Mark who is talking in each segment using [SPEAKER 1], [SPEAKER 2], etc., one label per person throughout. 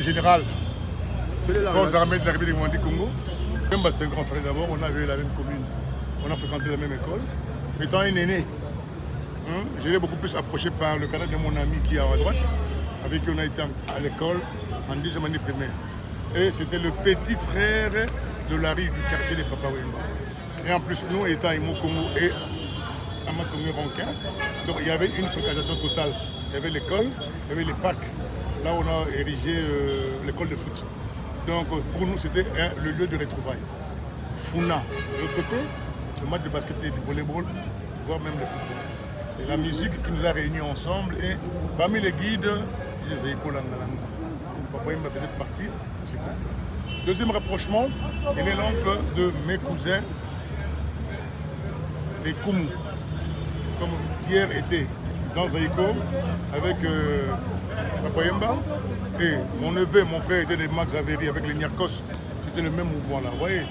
[SPEAKER 1] général Forces armées de la République du Congo. C'est un grand frère d'abord, on avait la même commune, on a fréquenté la même école. Étant un aîné, je l'ai beaucoup plus approché par le canal de mon ami qui est à droite, avec qui on a été à l'école en 2e année primaire. Et c'était le petit frère de Larry du quartier des Papa Wemba. Et en plus, nous étant à Imo-Congo et à Matongue-Ronquin, donc il y avait une fréquentation totale. Il y avait l'école, il y avait les parcs. Là, on a érigé l'école de foot. Donc pour nous, c'était le lieu de retrouvailles. Funa, de l'autre côté, le match de basket et de volleyball, voire même le football. Et la musique qui nous a réunis ensemble, et parmi les guides, les Zeiko Langalanga. Papa Wemba faisait partie de ces groupes. Deuxième rapprochement, il est l'oncle de mes cousins, les Koumou. Comme Pierre était dans Zaïko avec Papa Wemba, et mon neveu, mon frère était des Max Avery avec les Niarkos. C'était le même mouvement là, vous voyez.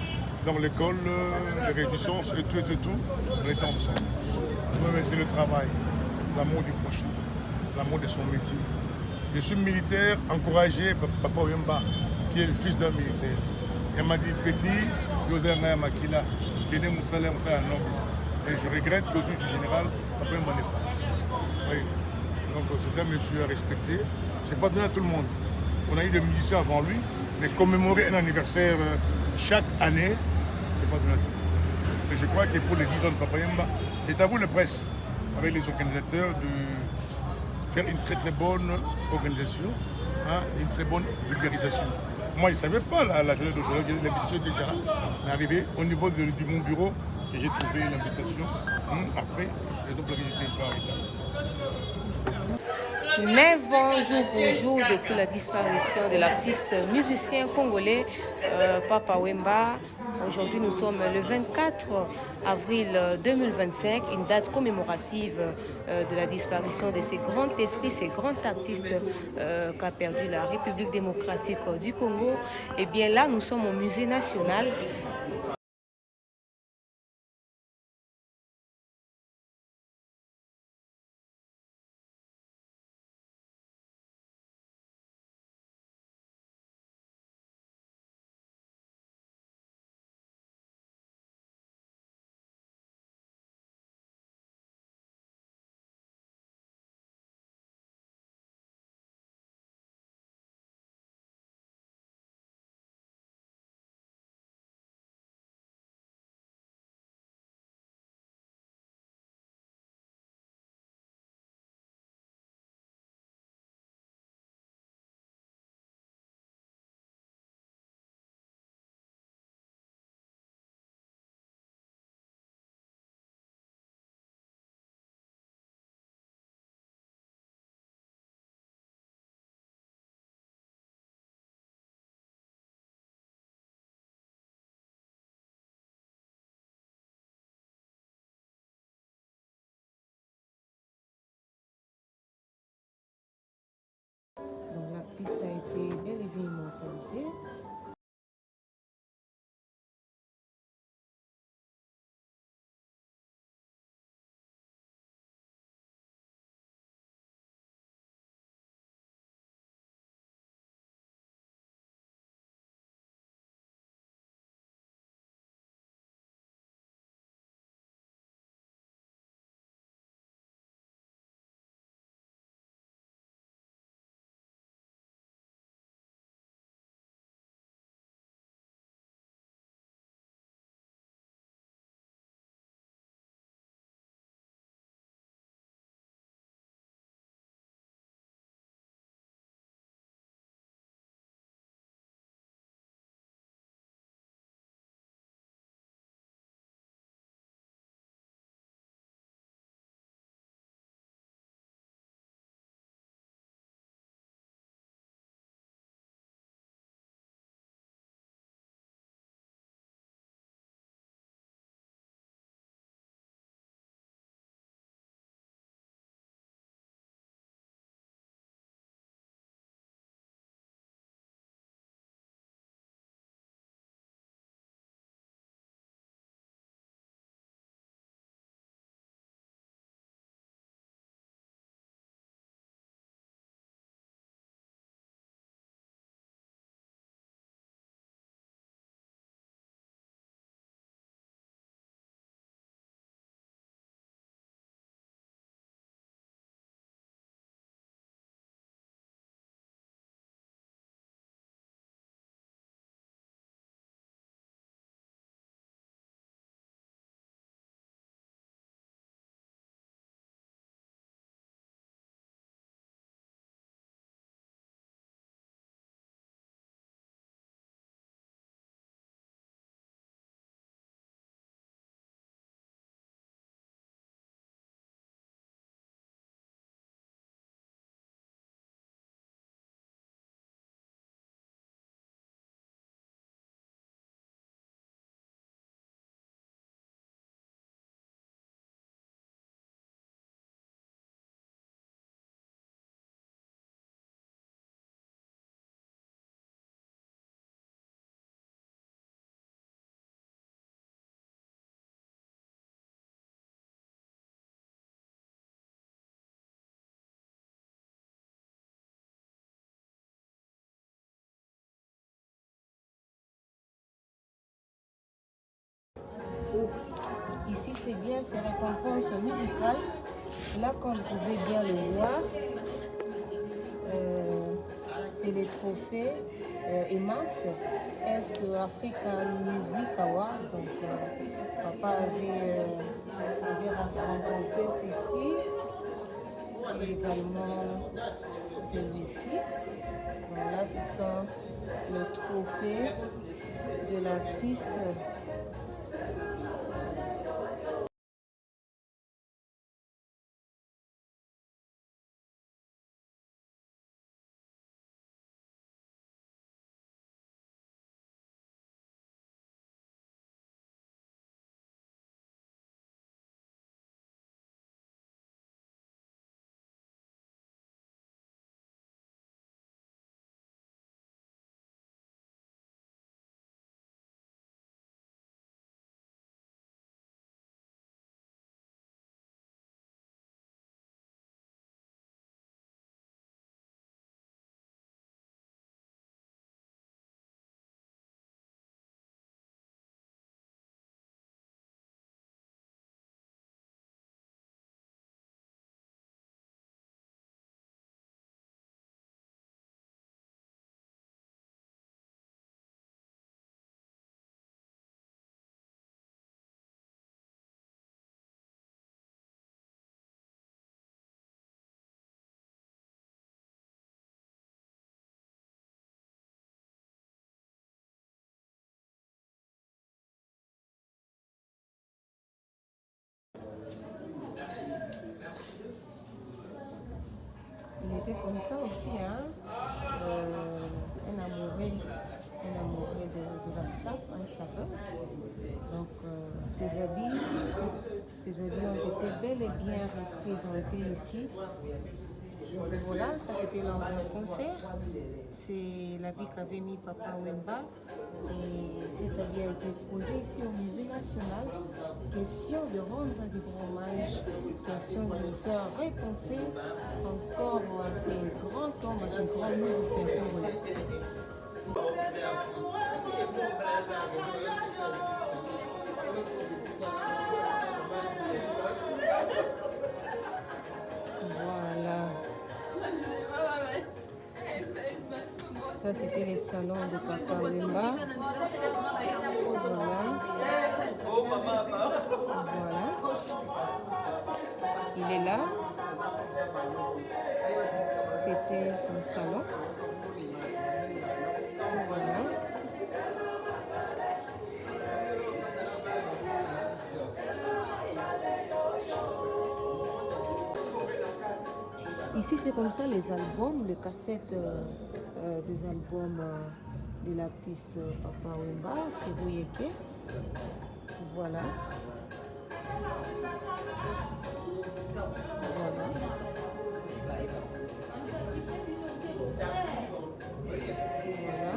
[SPEAKER 1] Dans l'école, les réducences et tout, on était ensemble. C'est le travail, l'amour du prochain, l'amour de son métier. Je suis militaire, encouragé par Papa Wemba, qui est le fils d'un militaire. Il m'a dit, petit, Yoder Naya Makila, Kene Moussala, Moussala Noble. Et je regrette que je suis général, Papa Wemba n'est pas. Oui. Donc c'est un monsieur à respecter. C'est pas donné à tout le monde. On a eu des musiciens avant lui, mais commémorer un anniversaire chaque année, c'est pas donné à tout le monde. Et je crois que pour les 10 ans de Papa Wemba, c'est à vous la presse, avec les organisateurs, de faire une très bonne organisation, une très bonne vulgarisation. Moi, je ne savais pas la journée d'aujourd'hui, l'invitation était déjà arrivée au niveau de mon bureau, et j'ai trouvé l'invitation. Après, les autres visité par État.
[SPEAKER 2] Mais vont jour pour jour depuis la disparition de l'artiste musicien congolais Papa Wemba. Aujourd'hui, nous sommes le 24 avril 2025, une date commémorative de la disparition de ces grands esprits, ces grands artistes qu'a perdu la République démocratique du Congo. Et bien là, nous sommes au Musée national. Donc l'artiste a été bel et bien immortalisé. Ici, c'est bien ces récompenses musicales. Là, comme vous pouvez bien le voir, c'est les trophées EMAS, East African Music Award. Donc, papa avait remporté ces prix. Et également celui-ci. Donc là, ce sont le trophée de l'artiste. Il était comme ça aussi, hein? Un amoureux de la sape, un sapeur. Donc, ses habits ont été bel et bien représentés ici. Voilà, ça c'était lors d'un concert. C'est l'habit qu'avait mis Papa Wemba. Et cet habit a été exposé ici au Musée National. Question de rendre du grand hommage, question de nous faire repenser encore à ces grands hommes, à ces grands musiciens congolais. Voilà. Ça, c'était les salons de Papa Wemba. Voilà. Voilà. Il est là. C'était son salon. Voilà. Ici, c'est comme ça les albums, les cassettes des albums de l'artiste Papa Wemba, Kirouyeke. Voilà. Voilà. Voilà.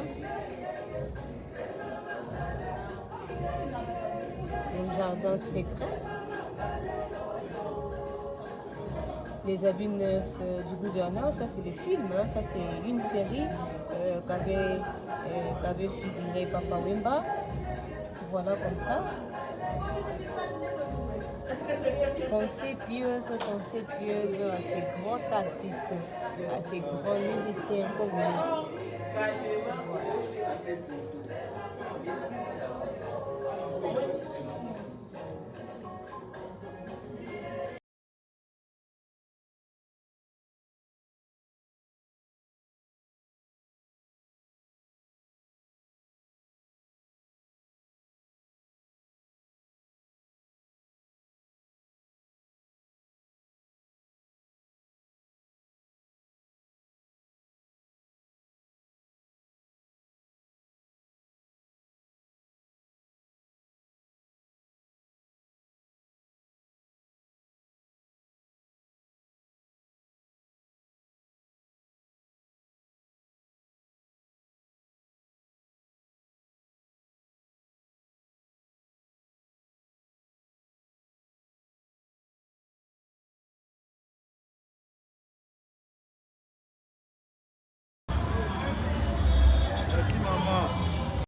[SPEAKER 2] Un jardin secret. Les habits neufs du gouverneur, ça c'est le film, hein. Ça c'est une série qu'avait figuré Papa Wemba. Voilà comme ça. Pensée pieuse à ces grands artistes, à ces grands musiciens congolais.